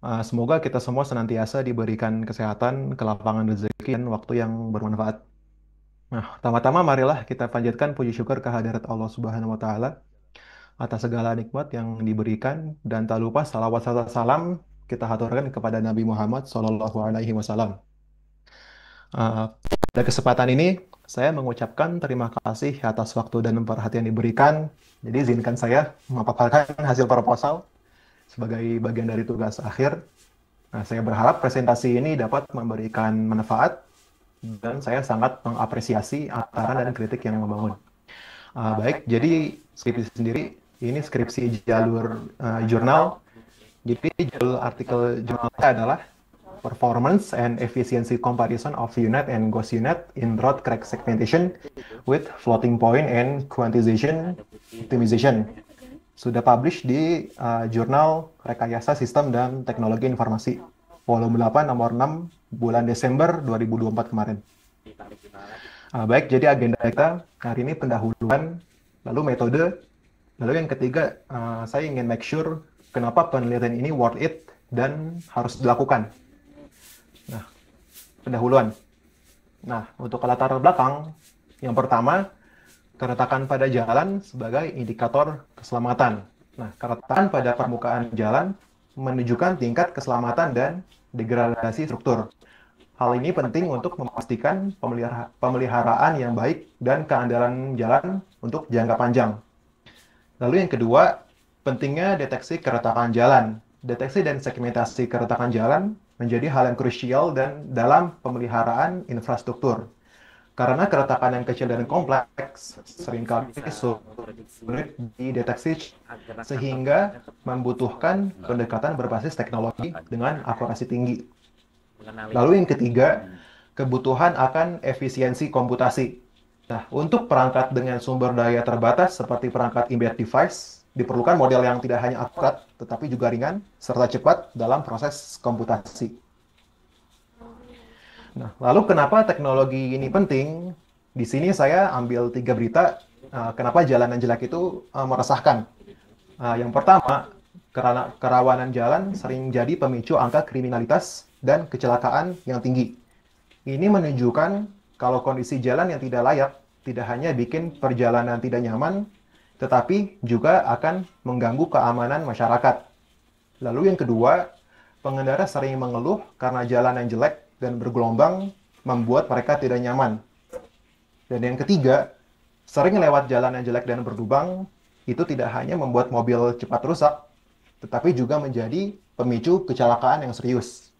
Semoga kita semua senantiasa diberikan kesehatan, kelapangan rezeki, dan waktu yang bermanfaat. Nah, pertama-tama marilah kita panjatkan puji syukur kehadirat Allah Subhanahu wa Ta'ala atas segala nikmat yang diberikan, dan tak lupa salawat serta salam kita haturkan kepada Nabi Muhammad Sallallahu Alaihi Wasallam. Uh, Pada kesempatan ini, saya mengucapkan terima kasih atas waktu dan perhatian diberikan. Jadi izinkan saya memaparkan hasil proposal sebagai bagian dari tugas akhir. Nah, saya berharap presentasi ini dapat memberikan manfaat dan saya sangat mengapresiasi saran dan kritik yang membangun. Baik, jadi skripsi sendiri ini skripsi jalur jurnal. Jadi judul artikel jurnalnya adalah Performance and Efficiency Comparison of UNet and GhostUNet in Road Crack Segmentation with Floating Point and Quantization Optimization. Sudah publish di jurnal Rekayasa Sistem dan Teknologi Informasi, volume 8 nomor 6 bulan Desember 2024 kemarin. Baik, jadi agenda kita hari ini pendahuluan, lalu metode, lalu yang ketiga saya ingin make sure kenapa penelitian ini worth it dan harus dilakukan. Nah, pendahuluan. Nah, untuk latar belakang, yang pertama, keretakan pada jalan sebagai indikator keselamatan. Nah, keretakan pada permukaan jalan menunjukkan tingkat keselamatan dan degradasi struktur. Hal ini penting untuk memastikan pemeliharaan yang baik dan keandalan jalan untuk jangka panjang. Lalu yang kedua, pentingnya deteksi keretakan jalan. Deteksi dan segmentasi keretakan jalan menjadi hal yang krusial dan dalam pemeliharaan infrastruktur. Karena keretakan yang kecil dan kompleks seringkali sulit dideteksi sehingga membutuhkan pendekatan berbasis teknologi dengan akurasi tinggi. Lalu yang ketiga, kebutuhan akan efisiensi komputasi. Nah, untuk perangkat dengan sumber daya terbatas seperti perangkat embedded device, diperlukan model yang tidak hanya akurat, tetapi juga ringan serta cepat dalam proses komputasi. Nah, lalu kenapa teknologi ini penting? Di sini saya ambil 3 berita, kenapa jalanan jelek itu meresahkan. Yang pertama, karena kerawanan jalan sering jadi pemicu angka kriminalitas dan kecelakaan yang tinggi. Ini menunjukkan kalau kondisi jalan yang tidak layak tidak hanya bikin perjalanan tidak nyaman, tetapi juga akan mengganggu keamanan masyarakat. Lalu yang kedua, pengendara sering mengeluh karena jalan yang jelek dan bergelombang membuat mereka tidak nyaman. Dan yang ketiga, sering lewat jalan yang jelek dan berlubang itu tidak hanya membuat mobil cepat rusak, tetapi juga menjadi pemicu kecelakaan yang serius.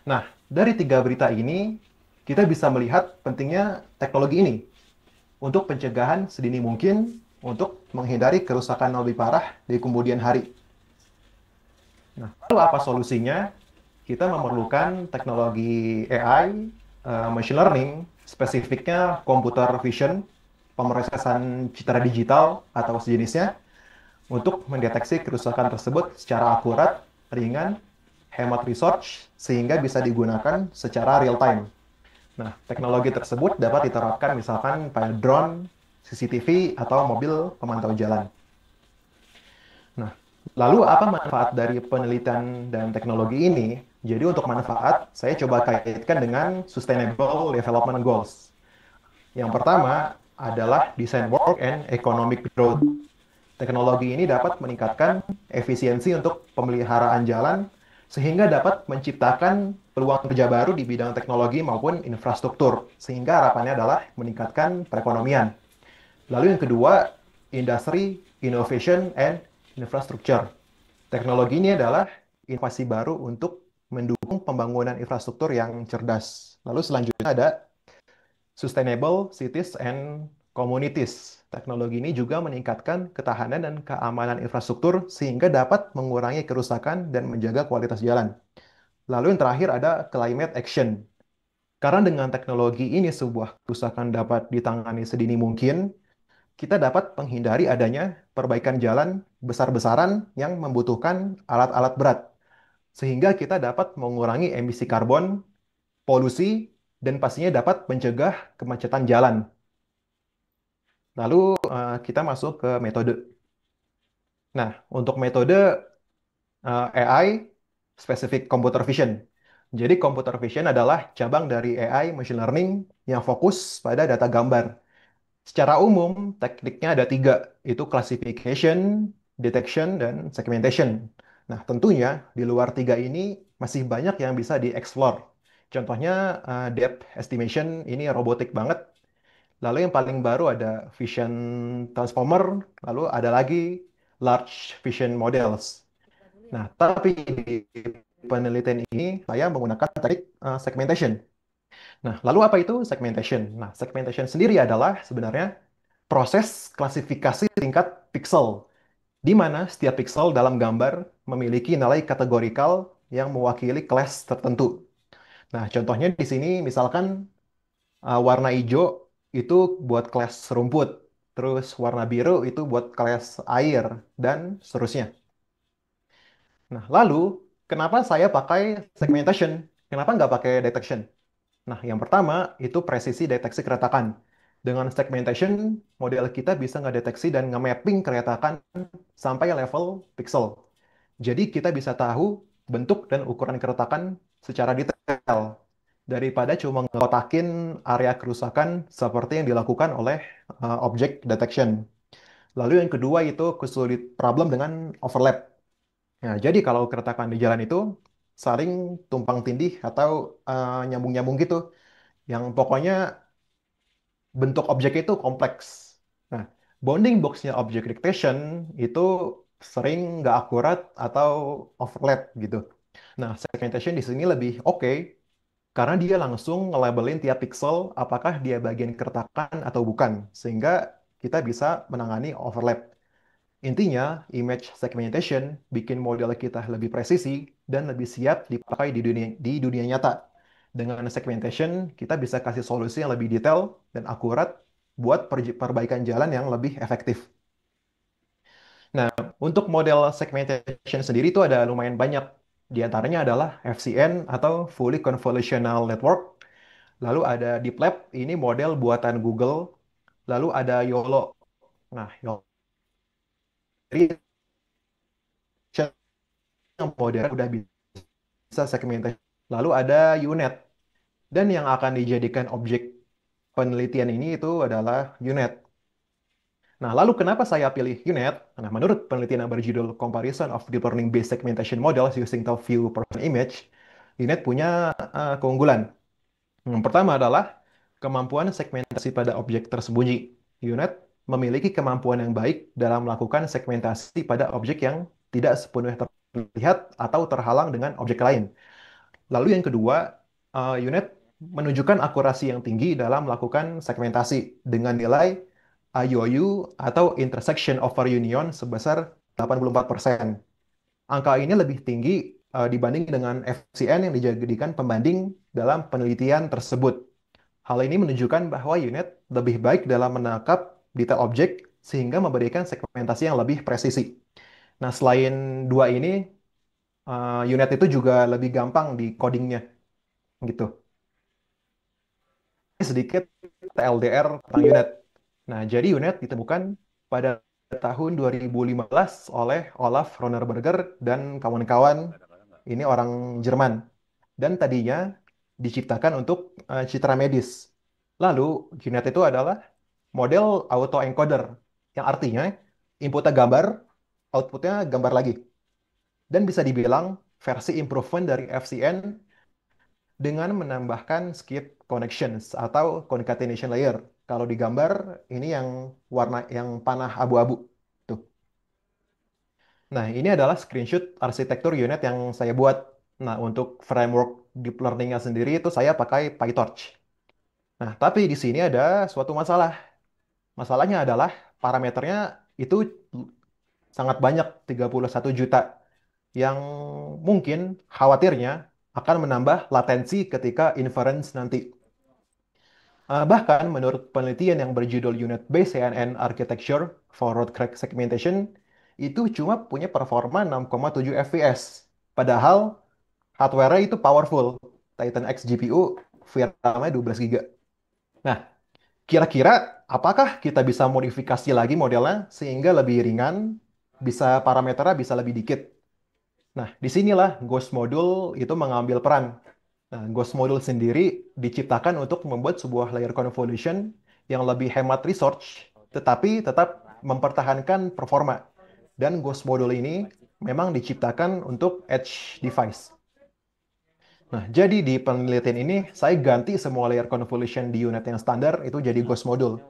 Nah, dari 3 berita ini, kita bisa melihat pentingnya teknologi ini untuk pencegahan sedini mungkin untuk menghindari kerusakan lebih parah di kemudian hari. Nah, lalu apa solusinya? Kita memerlukan teknologi AI, machine learning, spesifiknya computer vision, pemrosesan citra digital atau sejenisnya, untuk mendeteksi kerusakan tersebut secara akurat, ringan, hemat research, sehingga bisa digunakan secara real time. Nah, teknologi tersebut dapat diterapkan misalkan pada drone, CCTV, atau mobil pemantau jalan. Nah, lalu apa manfaat dari penelitian dan teknologi ini? Jadi untuk manfaat, saya coba kaitkan dengan Sustainable Development Goals. Yang pertama adalah Design Work and Economic Growth. Teknologi ini dapat meningkatkan efisiensi untuk pemeliharaan jalan, sehingga dapat menciptakan peluang kerja baru di bidang teknologi maupun infrastruktur, sehingga harapannya adalah meningkatkan perekonomian. Lalu yang kedua, Industry, Innovation, and Infrastructure. Teknologi ini adalah inovasi baru untuk mendukung pembangunan infrastruktur yang cerdas. Lalu selanjutnya ada Sustainable Cities and Communities. Teknologi ini juga meningkatkan ketahanan dan keamanan infrastruktur sehingga dapat mengurangi kerusakan dan menjaga kualitas jalan. Lalu yang terakhir ada Climate Action. Karena dengan teknologi ini sebuah kerusakan dapat ditangani sedini mungkin, kita dapat menghindari adanya perbaikan jalan besar-besaran yang membutuhkan alat-alat berat. Sehingga kita dapat mengurangi emisi karbon, polusi, dan pastinya dapat mencegah kemacetan jalan. Lalu kita masuk ke metode. Nah, untuk metode AI, spesifik computer vision. Jadi computer vision adalah cabang dari AI machine learning yang fokus pada data gambar. Secara umum, tekniknya ada tiga, itu classification, detection, dan segmentation. Nah, tentunya di luar tiga ini masih banyak yang bisa dieksplor. Contohnya depth estimation, ini robotik banget. Lalu yang paling baru ada vision transformer, lalu ada lagi large vision models. Nah, tapi di penelitian ini saya menggunakan teknik segmentation. Nah, lalu apa itu segmentation? Nah, segmentation sendiri adalah sebenarnya proses klasifikasi tingkat pixel, di mana setiap pixel dalam gambar memiliki nilai kategorikal yang mewakili kelas tertentu. Nah, contohnya di sini misalkan warna hijau itu buat kelas rumput, terus warna biru itu buat kelas air, dan seterusnya. Nah, lalu kenapa saya pakai segmentation? Kenapa nggak pakai detection? Nah, yang pertama itu presisi deteksi keretakan. Dengan segmentation, model kita bisa ngedeteksi dan nge-mapping keretakan sampai level pixel. Jadi kita bisa tahu bentuk dan ukuran keretakan secara detail daripada cuma ngekotakin area kerusakan seperti yang dilakukan oleh object detection. Lalu yang kedua itu kesulit problem dengan overlap. Nah, jadi kalau keretakan di jalan itu saling tumpang tindih atau nyambung-nyambung gitu, yang pokoknya bentuk objek itu kompleks. Nah, bounding box-nya object detection itu sering nggak akurat atau overlap gitu. Nah, segmentation di sini lebih oke karena dia langsung nge-labelin tiap pixel apakah dia bagian keretakan atau bukan, sehingga kita bisa menangani overlap. Intinya, image segmentation bikin model kita lebih presisi dan lebih siap dipakai di dunia nyata. Dengan segmentation, kita bisa kasih solusi yang lebih detail dan akurat buat perbaikan jalan yang lebih efektif. Nah, untuk model segmentation sendiri itu ada lumayan banyak. Di antaranya adalah FCN atau Fully Convolutional Network. Lalu ada Deep Lab, ini model buatan Google. Lalu ada YOLO. Nah, YOLO yang model udah bisa segmentasi. Lalu ada UNet. Dan yang akan dijadikan objek penelitian ini itu adalah UNet. Nah, lalu kenapa saya pilih UNet? Nah, menurut penelitian yang berjudul Comparison of Deep Learning Based Segmentation Models Using Top View Person Image, UNet punya keunggulan. Yang pertama adalah kemampuan segmentasi pada objek tersembunyi. UNet memiliki kemampuan yang baik dalam melakukan segmentasi pada objek yang tidak sepenuhnya terlihat atau terhalang dengan objek lain. Lalu yang kedua, unit menunjukkan akurasi yang tinggi dalam melakukan segmentasi dengan nilai IOU atau intersection over union sebesar 84%. Angka ini lebih tinggi dibanding dengan FCN yang dijadikan pembanding dalam penelitian tersebut. Hal ini menunjukkan bahwa unit lebih baik dalam menangkap detail objek sehingga memberikan segmentasi yang lebih presisi. Nah, selain dua ini, unit itu juga lebih gampang di codingnya gitu. Sedikit TLDR tentang unit. Nah, jadi unit ditemukan pada tahun 2015 oleh Olaf Ronerberger dan kawan-kawan. Ini orang Jerman. Dan tadinya diciptakan untuk citra medis. Lalu, unit itu adalah model autoencoder, yang artinya inputnya gambar, outputnya gambar lagi. Dan bisa dibilang versi improvement dari FCN dengan menambahkan skip connections atau concatenation layer. Kalau di gambar ini yang warna yang panah abu-abu tuh. Nah, ini adalah screenshot arsitektur unit yang saya buat. Nah, untuk framework deep learning-nya sendiri itu saya pakai PyTorch. Nah, tapi di sini ada suatu masalah. Masalahnya adalah parameternya itu sangat banyak, 31 juta, yang mungkin khawatirnya akan menambah latensi ketika inference nanti. Bahkan menurut penelitian yang berjudul Unit Based CNN Architecture for Road Crack Segmentation, itu cuma punya performa 6,7 fps. Padahal hardware-nya itu powerful. Titan X GPU, VRAM-nya 12 GB. Nah, kira-kira apakah kita bisa modifikasi lagi modelnya sehingga lebih ringan, bisa parameternya bisa lebih dikit? Nah, disinilah Ghost Module itu mengambil peran. Nah, Ghost Module sendiri diciptakan untuk membuat sebuah layer convolution yang lebih hemat resource, tetapi tetap mempertahankan performa. Dan Ghost Module ini memang diciptakan untuk edge device. Nah, jadi di penelitian ini saya ganti semua layer convolution di unit yang standar itu jadi Ghost Module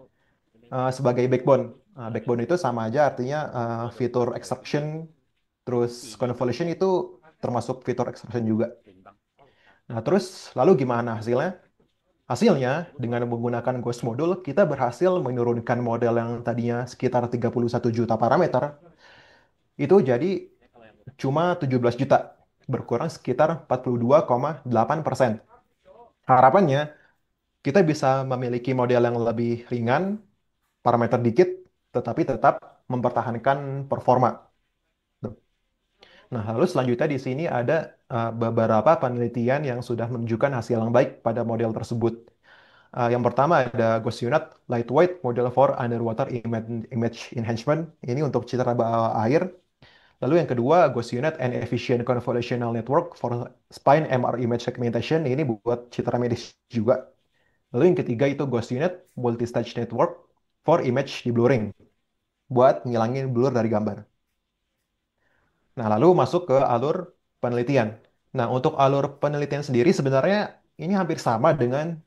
sebagai backbone. Backbone itu sama aja artinya fitur extraction, terus convolution itu termasuk fitur extraction juga. Nah, terus lalu gimana hasilnya? Hasilnya, dengan menggunakan Ghost Module, kita berhasil menurunkan model yang tadinya sekitar 31 juta parameter, itu jadi cuma 17 juta, berkurang sekitar 42,8%. Harapannya, kita bisa memiliki model yang lebih ringan, parameter dikit, tetapi tetap mempertahankan performa. Nah, lalu selanjutnya di sini ada beberapa penelitian yang sudah menunjukkan hasil yang baik pada model tersebut. Yang pertama ada Ghost Unit Lightweight Model for Underwater Image Enhancement. Ini untuk citra bawah air. Lalu yang kedua Ghost Unit and Efficient Convolutional Network for Spine MR Image Segmentation. Ini buat citra medis juga. Lalu yang ketiga itu Ghost Unit Multi-Stage Network for Image Deblurring. Buat ngilangin blur dari gambar. Nah, lalu masuk ke alur penelitian. Nah, untuk alur penelitian sendiri sebenarnya ini hampir sama dengan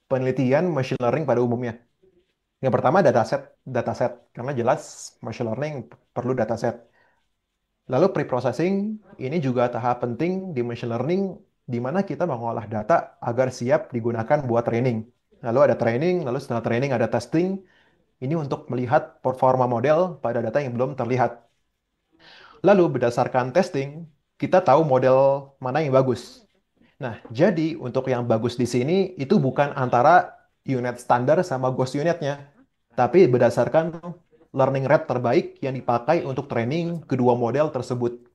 penelitian machine learning pada umumnya. Yang pertama dataset, karena jelas machine learning perlu dataset. Lalu pre-processing ini juga tahap penting di machine learning di mana kita mengolah data agar siap digunakan buat training. Lalu ada training, lalu setelah training ada testing. Ini untuk melihat performa model pada data yang belum terlihat. Lalu berdasarkan testing, kita tahu model mana yang bagus. Nah, jadi untuk yang bagus di sini itu bukan antara unit standar sama ghost unitnya, tapi berdasarkan learning rate terbaik yang dipakai untuk training kedua model tersebut.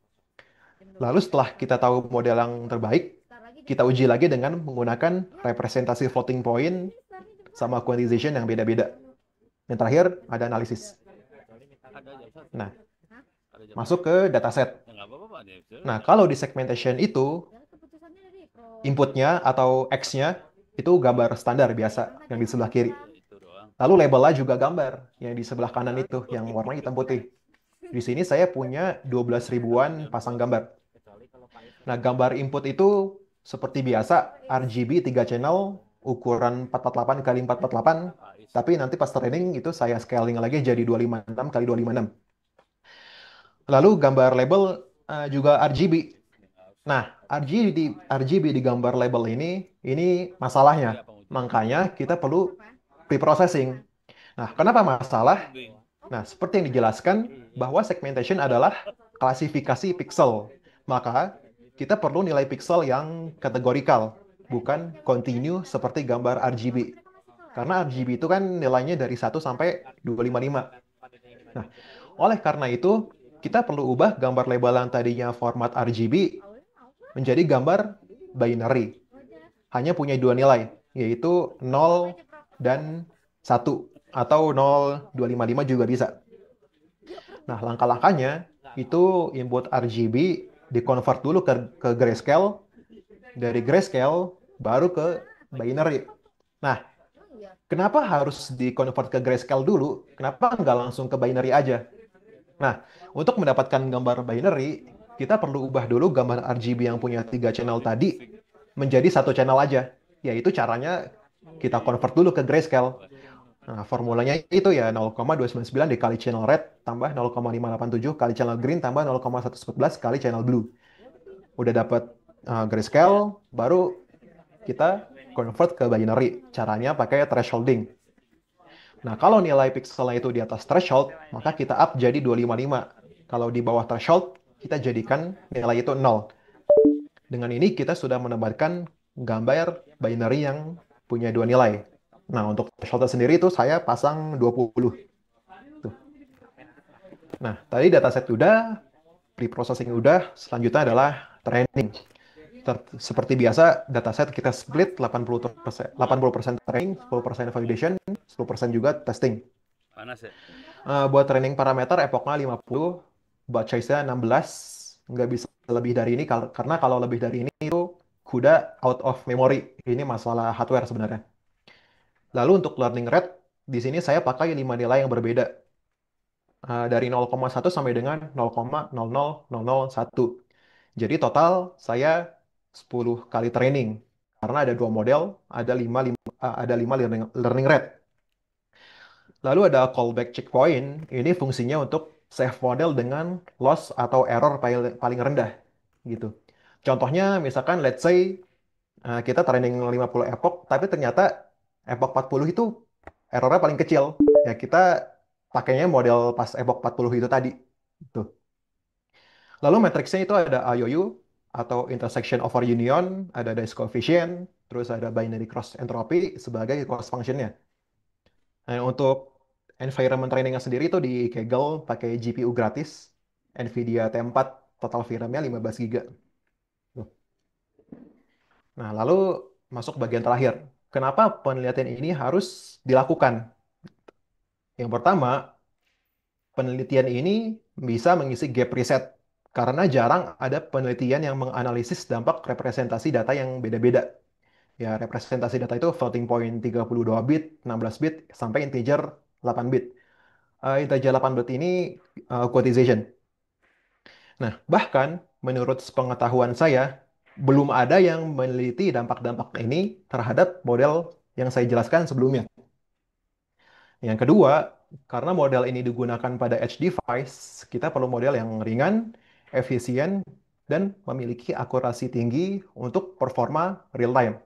Lalu setelah kita tahu model yang terbaik, kita uji lagi dengan menggunakan representasi floating point sama quantization yang beda-beda. Yang terakhir ada analisis. Nah, masuk ke dataset. Nah, kalau di segmentation itu, inputnya atau X-nya itu gambar standar biasa yang di sebelah kiri. Lalu labelnya juga gambar yang di sebelah kanan itu, yang warna hitam putih. Di sini saya punya 12 ribuan pasang gambar. Nah, gambar input itu seperti biasa, RGB 3 channel, ukuran 448 kali 448, tapi nanti pas training itu saya scaling lagi jadi 256 kali 256. Lalu gambar label juga RGB. Nah, RGB di gambar label ini masalahnya. Makanya kita perlu pre-processing. Nah, kenapa masalah? Nah, seperti yang dijelaskan bahwa segmentation adalah klasifikasi pixel. Maka kita perlu nilai pixel yang kategorikal, bukan continue seperti gambar RGB. Karena RGB itu kan nilainya dari 1 sampai 255. Nah, oleh karena itu, kita perlu ubah gambar label yang tadinya format RGB menjadi gambar binary. Hanya punya dua nilai, yaitu 0 dan 1. Atau 0255 juga bisa. Nah, langkah-langkahnya itu input RGB di-convert dulu ke grayscale. Dari grayscale baru ke binary. Nah, kenapa harus di-convert ke grayscale dulu? Kenapa nggak langsung ke binary aja? Nah, untuk mendapatkan gambar binary, kita perlu ubah dulu gambar RGB yang punya 3 channel tadi menjadi satu channel aja. Yaitu caranya kita convert dulu ke grayscale. Nah, formulanya itu ya 0,299 dikali channel red tambah 0,587 kali channel green tambah 0,114 kali channel blue. Udah dapat grayscale, baru kita convert ke binary. Caranya pakai thresholding. Nah, kalau nilai pixelnya itu di atas threshold, maka kita up jadi 255. Kalau di bawah threshold, kita jadikan nilai itu 0. Dengan ini kita sudah menambahkan gambar binary yang punya dua nilai. Nah, untuk threshold sendiri itu saya pasang 20. Tuh. Nah, tadi dataset udah, pre-processing udah, selanjutnya adalah training. Seperti biasa, dataset kita split 80% training, 10% validation, 10% juga testing. Buat training parameter epoknya 50, batch size-nya 16, nggak bisa lebih dari ini karena kalau lebih dari ini itu kuda out of memory. Ini masalah hardware sebenarnya. Lalu untuk learning rate, di sini saya pakai 5 nilai yang berbeda. Dari 0,1 sampai dengan 0,00001. Jadi total saya 10 kali training. Karena ada dua model, ada 5 learning rate. Lalu ada callback checkpoint. Ini fungsinya untuk save model dengan loss atau error paling rendah gitu. Contohnya misalkan let's say kita training 50 epoch tapi ternyata epoch 40 itu errornya paling kecil. Ya kita pakainya model pas epoch 40 itu tadi. Gitu. Lalu matriksnya itu ada IOU atau intersection over union, ada dice coefficient, terus ada binary cross entropy sebagai cost functionnya. Nah, untuk environment trainingnya sendiri itu di Kaggle pakai GPU gratis, NVIDIA T4, total VRAM-nya 15 GB. Tuh. Nah, lalu masuk bagian terakhir. Kenapa penelitian ini harus dilakukan? Yang pertama, penelitian ini bisa mengisi gap riset karena jarang ada penelitian yang menganalisis dampak representasi data yang beda-beda. Ya, representasi data itu floating point 32 bit, 16 bit, sampai integer 8 bit. Integer 8 bit ini quantization. Nah, bahkan menurut pengetahuan saya, belum ada yang meneliti dampak-dampak ini terhadap model yang saya jelaskan sebelumnya. Yang kedua, karena model ini digunakan pada edge device, kita perlu model yang ringan, efisien, dan memiliki akurasi tinggi untuk performa real time.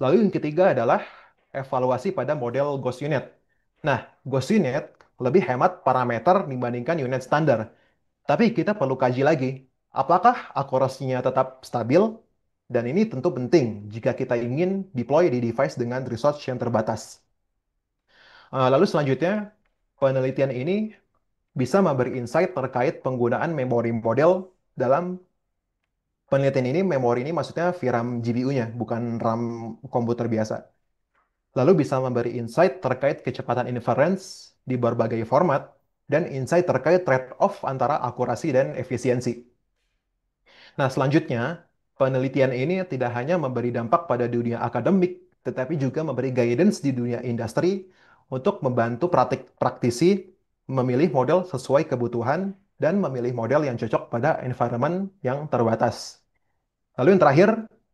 Lalu yang ketiga adalah evaluasi pada model Ghost Unit. Nah, Ghost Unit lebih hemat parameter dibandingkan unit standar. Tapi kita perlu kaji lagi, apakah akurasinya tetap stabil? Dan ini tentu penting jika kita ingin deploy di device dengan resource yang terbatas. Lalu selanjutnya, penelitian ini bisa memberi insight terkait penggunaan memori model dalam penelitian ini. Memori ini maksudnya VRAM GPU-nya, bukan RAM komputer biasa. Lalu bisa memberi insight terkait kecepatan inference di berbagai format dan insight terkait trade-off antara akurasi dan efisiensi. Nah, selanjutnya, penelitian ini tidak hanya memberi dampak pada dunia akademik, tetapi juga memberi guidance di dunia industri untuk membantu praktisi memilih model sesuai kebutuhan dan memilih model yang cocok pada environment yang terbatas. Lalu yang terakhir,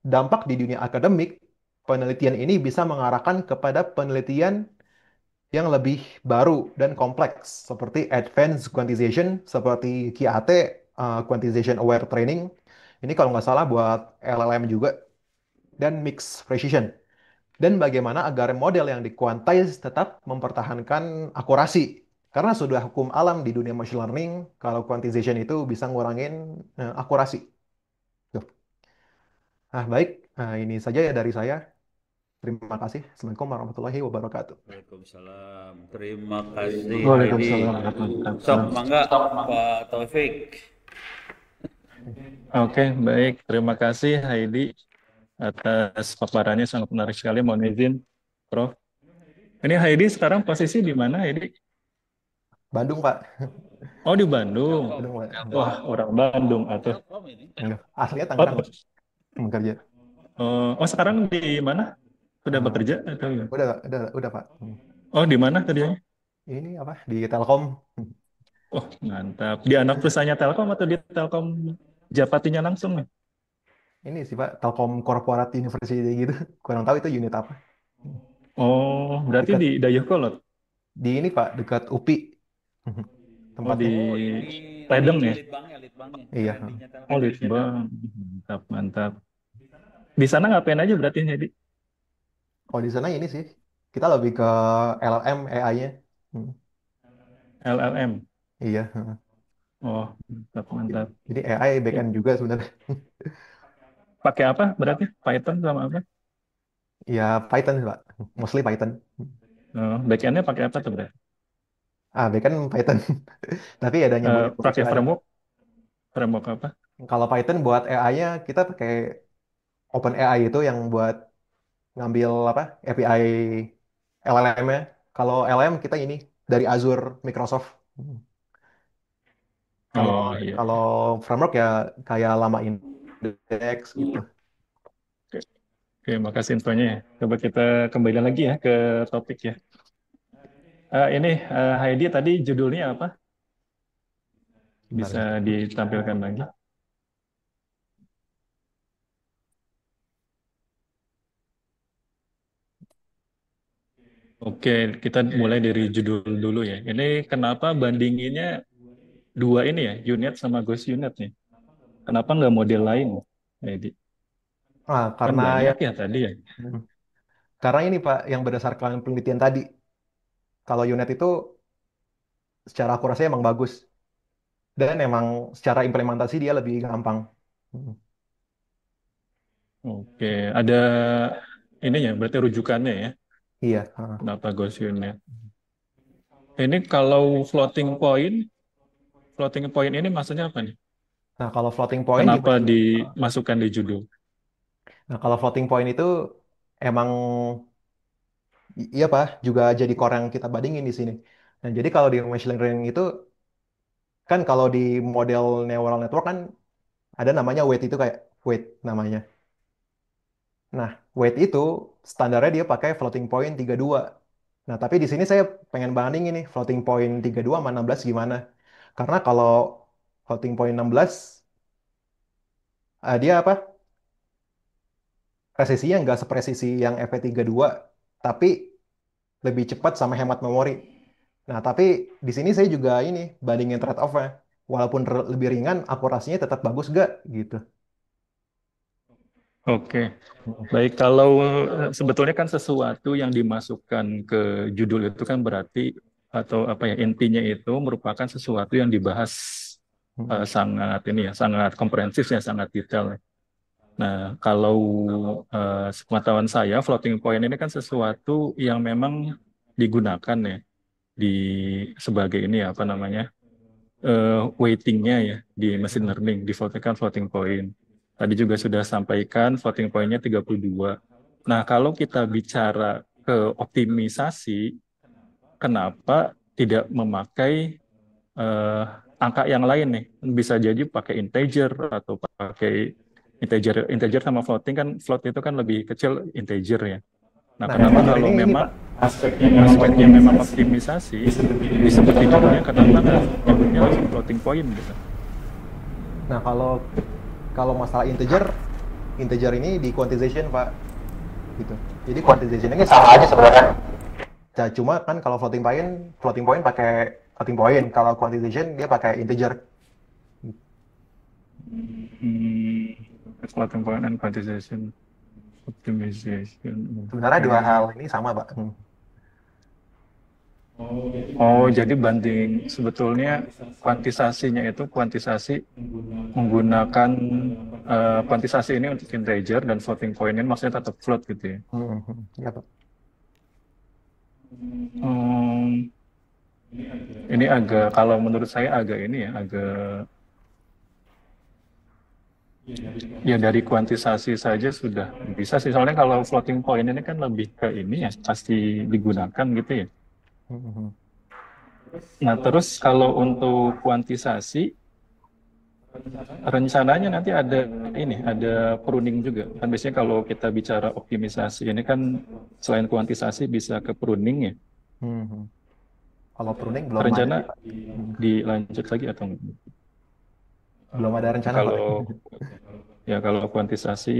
dampak di dunia akademik, penelitian ini bisa mengarahkan kepada penelitian yang lebih baru dan kompleks, seperti advanced quantization, seperti QAT, Quantization Aware Training. Ini kalau nggak salah buat LLM juga, dan mixed precision. Dan bagaimana agar model yang di-quantize tetap mempertahankan akurasi. Karena sudah hukum alam di dunia machine learning, kalau quantization itu bisa ngurangin akurasi. Tuh. Nah, baik. Nah, ini saja ya dari saya. Terima kasih. Assalamualaikum warahmatullahi wabarakatuh. Waalaikumsalam. Terima kasih Heidi. Waalaikumsalam warahmatullahi Sok, wabarakatuh. mangga Pak Taufik. Oke, baik. Terima kasih Heidi atas paparannya sangat menarik sekali. Mohon izin, Prof. Ini Heidi sekarang posisi di mana, Heidi? Bandung, Pak. Oh, di Bandung. Telkom, Bandung, Pak. Wah, Telkom, orang Bandung atau Telkom ini. Enggak. Aslinya oh, Tangerang, Pak. Bekerja. sekarang di mana? Sudah Eh, bekerja atau gimana? udah, Pak. Oh, di mana tadinya? Ini apa? Di Telkom. Oh, mantap. Di anak perusahaannya Telkom atau di Telkom Japatinya langsung nih? Ini sih, Pak, Telkom Corporate University gitu. Kurang tahu itu unit apa. Oh, berarti di Dekat Dayakolot. di ini, Pak, dekat UPI Oh, di tempatnya. Oh, ini Ledeng ya? Litbangnya, Iya. brandingnya Oh, Telkom. Litbang. Mantap, mantap. Di sana ngapain aja berarti jadi Kalau di sana ini sih, kita lebih ke LLM AI-nya. Hmm, LLM? iya. Oh, mantap, mantap. Jadi AI backend juga sebenarnya. Pakai apa berarti? Python sama apa? Ya Python sih, Pak. Mostly Python. Backendnya pakai apa tuh berarti? Backend Python. Tapi ada nyambung-nyambung Pakai juga ada. framework? Framework apa? Kalau Python buat AI-nya kita pakai OpenAI itu yang buat ngambil apa API LLM-nya. Kalau LLM kita ini dari Azure Microsoft. Kalau Oh iya. kalau framework ya kayak lama index gitu. Oke, oke, makasih infonya ya. Coba kita kembali lagi ya ke topik ya. Ini Heidi tadi judulnya apa? Bentar Bisa ya. ditampilkan lagi. Oke, kita mulai dari judul dulu ya. Ini kenapa bandinginnya dua ini ya, UNet sama Ghost UNet nih? Kenapa nggak model lain, Heidi? Kan Karena banyak yang ya tadi ya. karena ini Pak yang berdasarkan penelitian tadi, kalau unit itu secara akurasinya emang bagus dan emang secara implementasi dia lebih gampang. Hmm, Oke, ada ini ya, berarti rujukannya ya. Iya. Kenapa Ghost UNet? Ini kalau floating point ini maksudnya apa nih? Nah, kalau floating point di Kenapa dimasukkan di judul? kalau floating point itu emang iya Pak, juga jadi core yang kita bandingin di sini. Nah, jadi kalau di machine learning itu kan kalau di model neural network kan ada namanya weight itu kayak weight namanya. Nah, weight itu standarnya dia pakai floating point 32. Nah, tapi di sini saya pengen bandingin nih floating point 32 sama 16 gimana. Karena kalau floating point 16 dia apa? Presisinya nggak sepresisi yang FP32, tapi lebih cepat sama hemat memori. Nah, tapi di sini saya juga ini bandingin trade-off-nya. Walaupun lebih ringan, akurasinya tetap bagus gak gitu. Oke, baik. Kalau sebetulnya kan sesuatu yang dimasukkan ke judul itu kan berarti atau apa ya intinya itu merupakan sesuatu yang dibahas Hmm. sangat ini ya, sangat komprehensif ya, sangat detail ya. Nah, kalau sepengetahuan saya, floating point ini kan sesuatu yang memang digunakan ya di sebagai ini ya, apa namanya weightingnya ya di machine learning, defaultnya kan floating point. Tadi juga sudah sampaikan floating point-nya 32. Nah, kalau kita bicara ke optimisasi, kenapa tidak memakai eh, angka yang lain nih? Bisa jadi pakai integer atau pakai integer sama floating kan float itu kan lebih kecil integer ya. Nah, Nah, kenapa integer kalau ini memang Pak. aspeknya memang optimisasi disebut di judulnya kenapa nggak nyebutnya langsung floating point gitu? Nah, kalau kalau masalah integer, integer ini di quantization, Pak. Gitu. Jadi quantization ini sama aja sebenarnya. Nah, cuma kan kalau floating point pakai floating point. Kalau quantization dia pakai integer. Floating point and quantization optimization. Sebenarnya dua hal ini sama, Pak. Oh, jadi banding sebetulnya kuantisasinya itu kuantisasi menggunakan kuantisasi ini untuk integer dan floating point ini maksudnya tetap float gitu ya. Ya, Pak. Hmm, ini agak kalau menurut saya agak ini ya agak ya dari kuantisasi saja sudah bisa sih soalnya kalau floating point ini kan lebih ke ini ya pasti digunakan gitu ya. Nah, terus kalau untuk kuantisasi rencananya nanti ada ini, ada pruning juga. Kan biasanya kalau kita bicara optimisasi ini kan selain kuantisasi bisa ke pruning ya. Kalau pruning belum ada Rencana sih, Pak. dilanjut lagi atau enggak? Belum ada rencana, Pak. Kalau ya kalau kuantisasi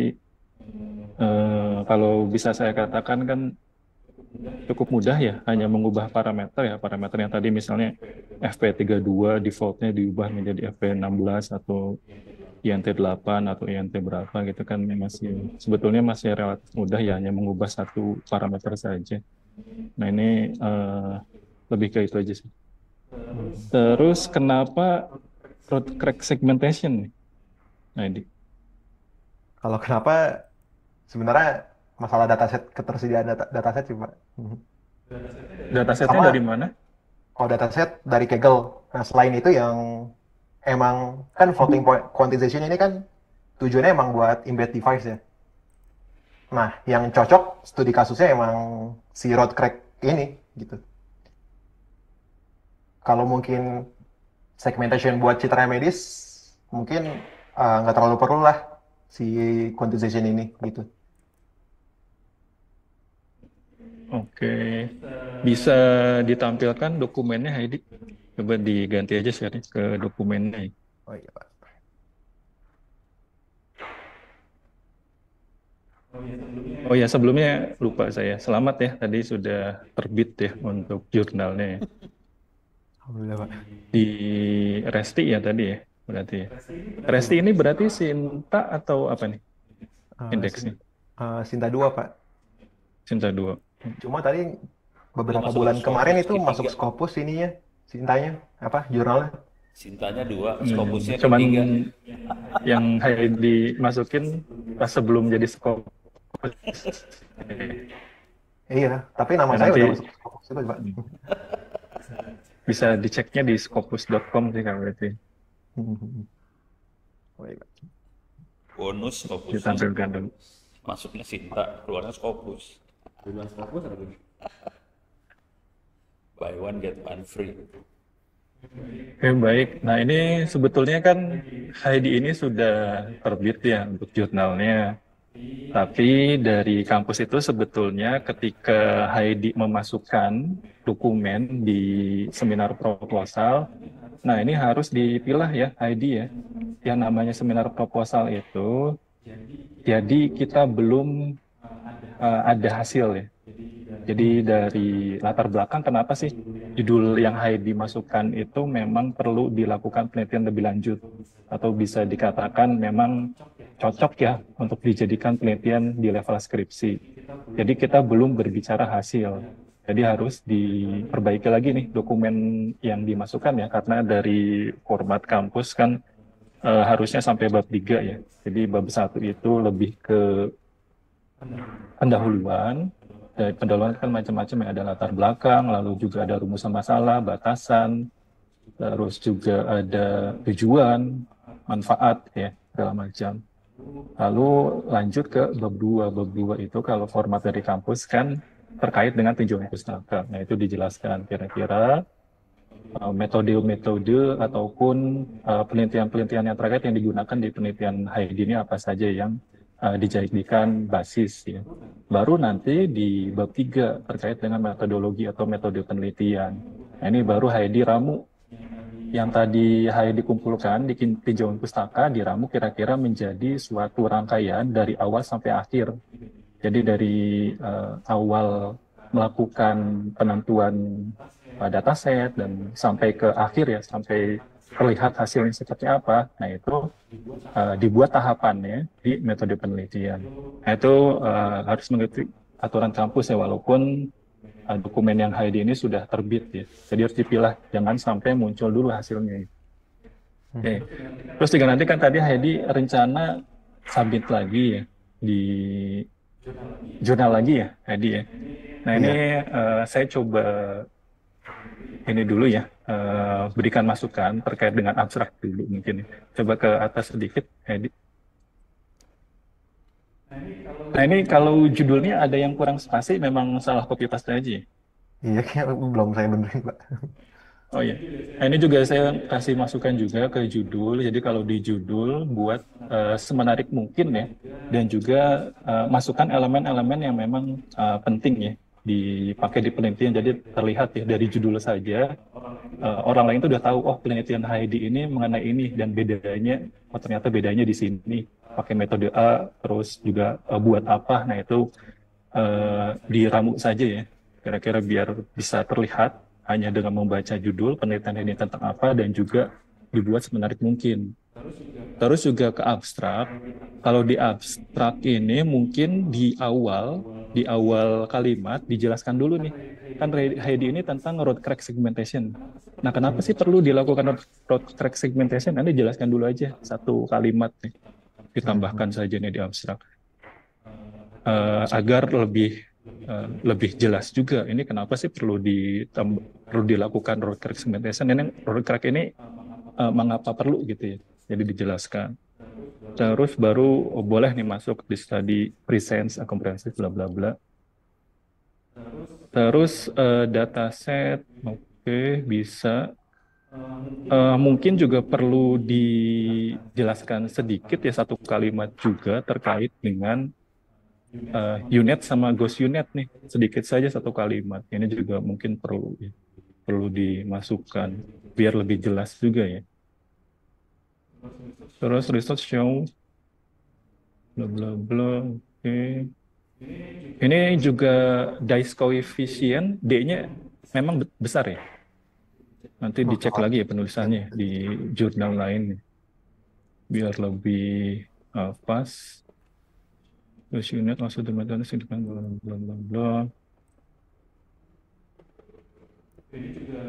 kalau bisa saya katakan kan cukup mudah ya, hanya mengubah parameter ya. Parameter yang tadi misalnya FP32 defaultnya diubah menjadi FP16 atau INT8 atau INT berapa gitu kan masih sebetulnya masih relatif mudah ya hanya mengubah satu parameter saja. Nah ini lebih ke itu aja sih. Terus kenapa road crack segmentation nih? Nah ini Kalau kenapa sebenarnya masalah dataset ketersediaan dataset sih, Pak. datasetnya dari Sama mana? kalau dataset dari Kaggle. Nah, selain itu yang emang kan floating point quantization ini kan tujuannya emang buat embed device ya. Nah, yang cocok studi kasusnya emang si road crack ini gitu. Kalau mungkin segmentation buat citra medis mungkin nggak terlalu perlu lah si quantization ini gitu. Oke, bisa ditampilkan dokumennya Heidi. Coba diganti aja share ke dokumennya. Oh iya Pak. Oh ya, sebelumnya lupa saya. Selamat ya, tadi sudah terbit ya untuk jurnalnya. Alhamdulillah Pak. Di Resti ya tadi ya, berarti ya. Resti ini berarti Sinta atau apa nih indeksnya? Sinta 2 Pak. Sinta 2. Cuma tadi beberapa masuk bulan Scopus kemarin itu Q3. masuk Scopus ininya, Sintanya, apa jurnalnya. Sintanya 2, Scopusnya Cuman Q3. yang Heidi masukin pas sebelum jadi Scopus. Iya, tapi nama Ya, saya nanti udah masuk Scopus itu Pak. bisa diceknya di scopus.com sih kalau berarti. Oh, iya, Pak. Bonus Scopusnya. Ditampilkan dulu. Masuknya Sinta, keluarnya Scopus. Buy one get one free. Oke, baik. Nah, ini sebetulnya kan Heidi ini sudah terbit ya untuk jurnalnya. Tapi dari kampus itu sebetulnya ketika Heidi memasukkan dokumen di seminar proposal, nah ini harus dipilah ya Heidi ya. Yang namanya seminar proposal itu, jadi kita belum ada hasil ya. Jadi dari latar belakang kenapa sih judul yang Heidi masukkan itu memang perlu dilakukan penelitian lebih lanjut atau bisa dikatakan memang cocok ya untuk dijadikan penelitian di level skripsi. Jadi kita belum berbicara hasil. Jadi harus diperbaiki lagi nih dokumen yang dimasukkan ya karena dari format kampus kan harusnya sampai bab 3 ya. Jadi bab 1 itu lebih ke pendahuluan. Dari pendahuluan kan macam-macam ya, ada latar belakang, lalu juga ada rumusan masalah, batasan, terus juga ada tujuan, manfaat ya, segala macam. Lalu lanjut ke bab 2. Bab 2 itu kalau format dari kampus kan terkait dengan tinjauan pustaka. Nah, itu dijelaskan kira-kira metode-metode ataupun penelitian-penelitian yang terkait yang digunakan di penelitian Heidi ini apa saja yang dijadikan basis ya. Baru nanti di bab 3 terkait dengan metodologi atau metode penelitian. Nah, ini baru Heidi ramu yang tadi Heidi kumpulkan di tinjauan pustaka diramu kira-kira menjadi suatu rangkaian dari awal sampai akhir. Jadi dari awal melakukan penentuan dataset dan sampai ke akhir ya, sampai terlihat hasilnya seperti apa. Nah itu dibuat tahapannya di metode penelitian. Nah itu harus mengikuti aturan kampus ya, walaupun dokumen yang Heidi ini sudah terbit ya. Jadi harus dipilah, jangan sampai muncul dulu hasilnya. Oke. Terus juga nanti kan tadi Heidi rencana submit lagi ya di jurnal lagi ya Heidi ya. Nah ini saya coba ini dulu ya, berikan masukan terkait dengan abstrak dulu mungkin. Coba ke atas sedikit, Heidi. Nah ini kalau judulnya ada yang kurang spasi, memang salah copy paste aja ya? Iya, kayak belum saya benerin Pak. Oh iya, nah, ini juga saya kasih masukan juga ke judul. Jadi kalau di judul buat semenarik mungkin ya, dan juga masukkan elemen-elemen yang memang penting ya dipakai di penelitian. Jadi terlihat ya dari judul saja orang lain tuh udah tahu, oh penelitian Heidi ini mengenai ini dan bedanya, oh ternyata bedanya di sini. Pakai metode A, terus juga buat apa? Nah itu diramu saja ya, kira-kira biar bisa terlihat hanya dengan membaca judul penelitian ini tentang apa dan juga dibuat semenarik mungkin. Terus juga ke abstrak. Kalau di abstrak ini mungkin di awal kalimat dijelaskan dulu nih. Kan Heidi ini tentang road track segmentation. Nah, kenapa sih perlu dilakukan road track segmentation? Nanti jelaskan dulu aja satu kalimat nih. Ditambahkan saja nih di abstrak. Agar lebih jelas juga ini kenapa sih perlu dilakukan road track segmentation. Ini road track ini mengapa perlu gitu ya, jadi dijelaskan. Terus baru boleh nih masuk di study presence comprehensive bla bla bla. Terus dataset oke, bisa. Mungkin juga perlu dijelaskan sedikit ya satu kalimat juga terkait dengan unit sama ghost unit nih, sedikit saja satu kalimat. Ini juga mungkin perlu dimasukkan biar lebih jelas juga ya. Terus research show bla bla bla. Oke. Ini juga dice coefficient D-nya memang besar ya. Nanti dicek lagi ya penulisannya di jurnal lain biar lebih pas. Terus unit langsung teman-teman bla bla bla bla.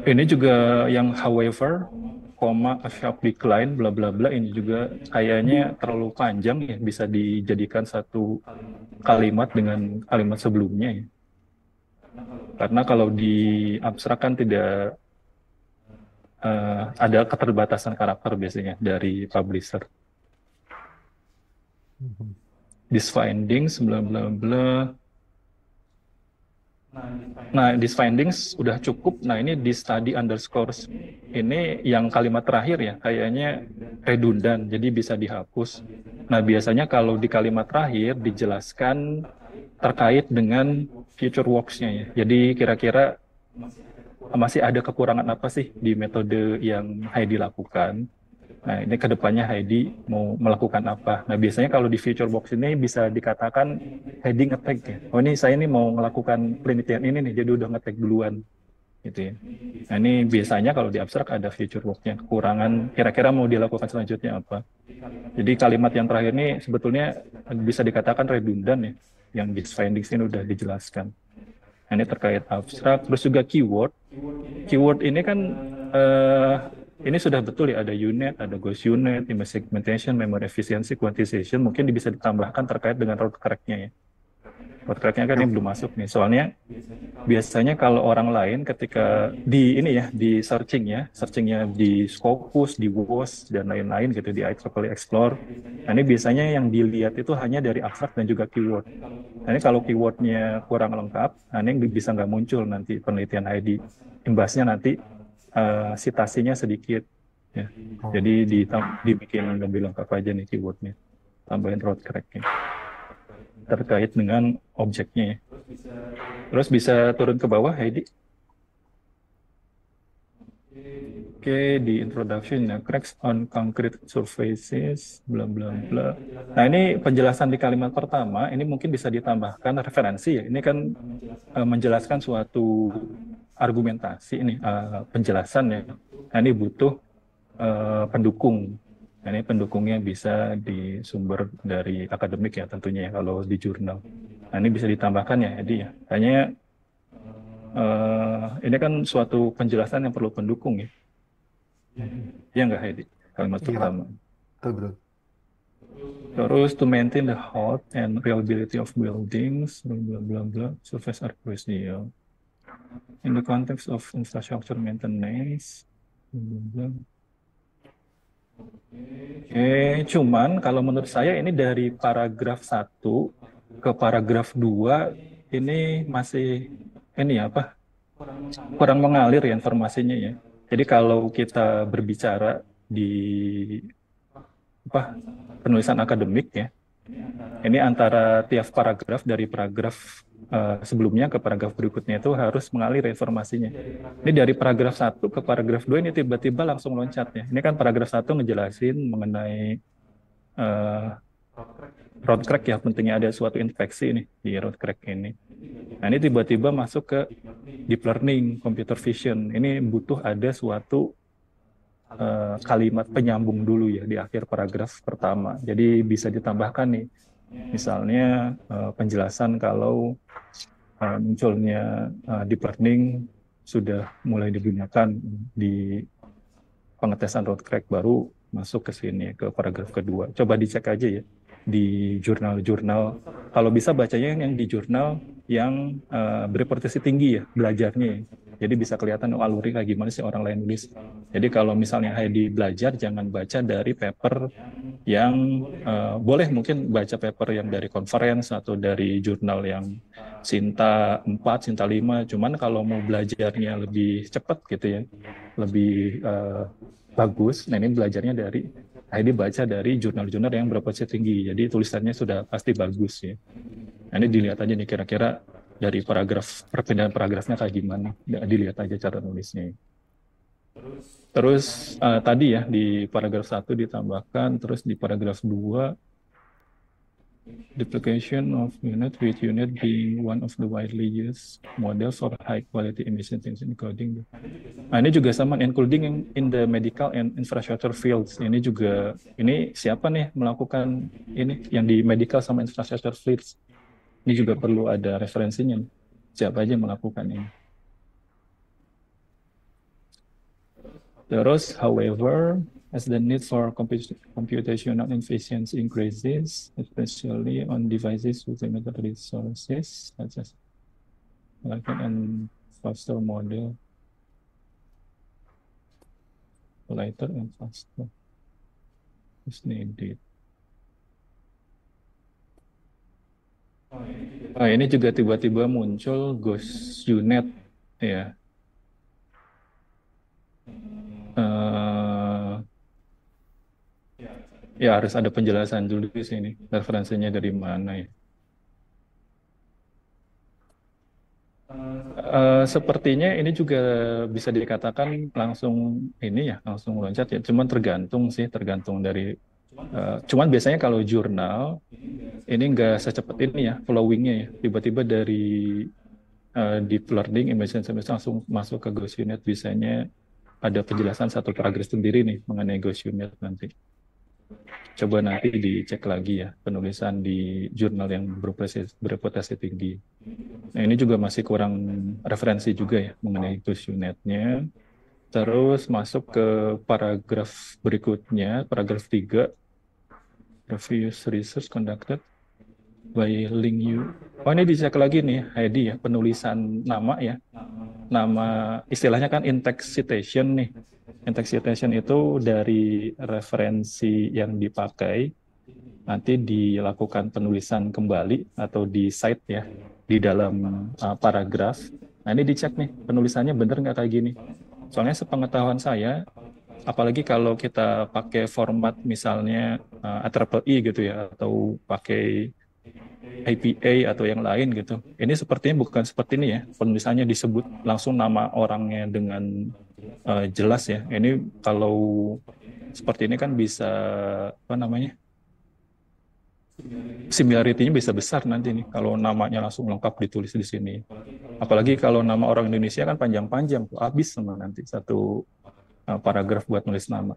Ini juga yang however, koma, a sharp decline, bla bla bla, ini juga kayaknya terlalu panjang ya, bisa dijadikan satu kalimat dengan kalimat sebelumnya ya. Karena kalau di abstrak kan tidak ada keterbatasan karakter biasanya dari publisher. These findings, bla bla bla. Nah, these findings udah cukup. Nah, ini di study underscores. Ini yang kalimat terakhir ya, kayaknya redundan, jadi bisa dihapus. Nah, biasanya kalau di kalimat terakhir dijelaskan terkait dengan future works-nya ya. Jadi kira-kira masih ada kekurangan apa sih di metode yang Heidi lakukan. Nah, ini kedepannya Heidi mau melakukan apa. Nah, biasanya kalau di future box ini bisa dikatakan Heidi nge-tag ya. Oh, ini saya ini mau melakukan penelitian ini nih, jadi udah nge-tag duluan. Gitu ya. Nah, ini biasanya kalau di abstrak ada future box-nya. Kekurangan, kira-kira mau dilakukan selanjutnya apa. Jadi kalimat yang terakhir ini sebetulnya bisa dikatakan redundan ya. Yang di findings ini udah dijelaskan. Nah, ini terkait abstrak. Terus juga keyword. Keyword ini kan ini sudah betul ya, ada unit, ada ghost unit, image segmentation, memory efficiency, quantization, mungkin bisa ditambahkan terkait dengan road crack-nya ya. Road crack-nya kan ini belum masuk nih, soalnya biasanya kalau orang lain ketika di ini ya, di searchingnya di Scopus, di WOS, dan lain-lain gitu, di IEEE Explore, nah ini biasanya yang dilihat itu hanya dari abstrak dan juga keyword. Nah ini kalau keyword-nya kurang lengkap, nah ini bisa nggak muncul nanti penelitian ID. Imbasnya nanti citasinya sedikit ya. Jadi dibikin lebih lengkap aja nih keywordnya, tambahin road crack-nya terkait dengan objeknya ya. Terus bisa turun ke bawah Heidi. Oke, di introduction ya, cracks on concrete surfaces, bla bla bla. Nah ini penjelasan di kalimat pertama, ini mungkin bisa ditambahkan referensi ya. Ini kan menjelaskan suatu argumentasi ini, penjelasan ya. Nah ini butuh pendukung. Nah, ini pendukungnya bisa di sumber dari akademik ya tentunya ya kalau di jurnal. Nah ini bisa ditambahkan ya, jadi ya. Hanya ini kan suatu penjelasan yang perlu pendukung ya. Ya nggak Heidi? Kalimat pertama. Betul. Terus to maintain the health and reliability of buildings, bla bla bla, surface accuracy ya. In the context of infrastructure maintenance, bla bla. Cuman kalau menurut saya ini dari paragraf 1 ke paragraf 2 ini masih ini apa? Kurang mengalir ya informasinya ya. Jadi kalau kita berbicara di penulisan akademik ya, ini antara tiap paragraf dari paragraf sebelumnya ke paragraf berikutnya itu harus mengalir informasinya. Ini dari paragraf 1 ke paragraf 2 ini tiba-tiba langsung loncat ya. Ini kan paragraf 1 ngejelasin mengenai road crack ya, pentingnya ada suatu infeksi nih di road crack ini. Nah ini tiba-tiba masuk ke deep learning, computer vision. Ini butuh ada suatu kalimat penyambung dulu ya di akhir paragraf pertama. Jadi bisa ditambahkan nih, misalnya penjelasan kalau munculnya deep learning sudah mulai digunakan di pengetesan road crack, baru masuk ke sini ke paragraf kedua. Coba dicek aja ya di jurnal-jurnal. Kalau bisa bacanya yang di jurnal yang bereputasi tinggi ya belajarnya. Jadi bisa kelihatan aluri kayak gimana sih orang lain nulis. Jadi kalau misalnya Heidi belajar, jangan baca dari paper yang boleh mungkin baca paper yang dari conference atau dari jurnal yang Sinta 4, Sinta 5. Cuman kalau mau belajarnya lebih cepat gitu ya, lebih bagus, nah ini belajarnya dari Heidi baca dari jurnal-jurnal yang berprestasi tinggi. Jadi tulisannya sudah pasti bagus ya. Nah, ini dilihat aja nih kira-kira dari paragraf, perpindahan paragrafnya kayak gimana. Dilihat aja cara nulisnya. Terus tadi ya di paragraf 1 ditambahkan, terus di paragraf 2 duplication of unit with unit being one of the widely used model for high quality emission things including. Nah, ini juga sama including in the medical and infrastructure fields. Ini juga, ini siapa nih melakukan ini yang di medical sama infrastructure fields. Ini juga perlu ada referensinya. Siapa aja yang melakukan ini. Terus, however, as the need for computational efficiency increases, especially on devices with limited resources, such as Larkin and Foster model, lighter and faster is needed. Ini juga tiba-tiba muncul Ghost Unit, ya. Ya harus ada penjelasan dulu di sini, referensinya dari mana ya. Sepertinya ini juga bisa dikatakan langsung ini ya, langsung loncat ya. Cuman tergantung dari. Cuman biasanya kalau jurnal ini nggak secepat ini ya, flowingnya ya. Tiba-tiba dari deep learning, image sensor langsung masuk ke Ghost Unit, biasanya ada penjelasan satu paragraf sendiri nih mengenai Ghost Unit nanti. Coba nanti dicek lagi ya penulisan di jurnal yang bereputasi tinggi. Nah, ini juga masih kurang referensi juga ya mengenai Ghost Unit-nya. Terus masuk ke paragraf berikutnya, paragraf 3. Previous research conducted by Ling Yu. Oh, ini dicek lagi nih Heidi ya, penulisan nama ya. Nama istilahnya kan in-text citation nih. In-text citation itu dari referensi yang dipakai nanti dilakukan penulisan kembali atau di cite ya di dalam paragraf. Nah, ini dicek nih penulisannya bener nggak kayak gini. Soalnya sepengetahuan saya, apalagi kalau kita pakai format misalnya IEEE gitu ya, atau pakai APA atau yang lain gitu. Ini sepertinya bukan seperti ini ya, penulisannya disebut langsung nama orangnya dengan jelas ya. Ini kalau seperti ini kan bisa, apa namanya, similarity-nya bisa besar nanti nih kalau namanya langsung lengkap ditulis di sini. Apalagi kalau nama orang Indonesia kan panjang-panjang, habis sama nanti satu paragraf buat nulis nama.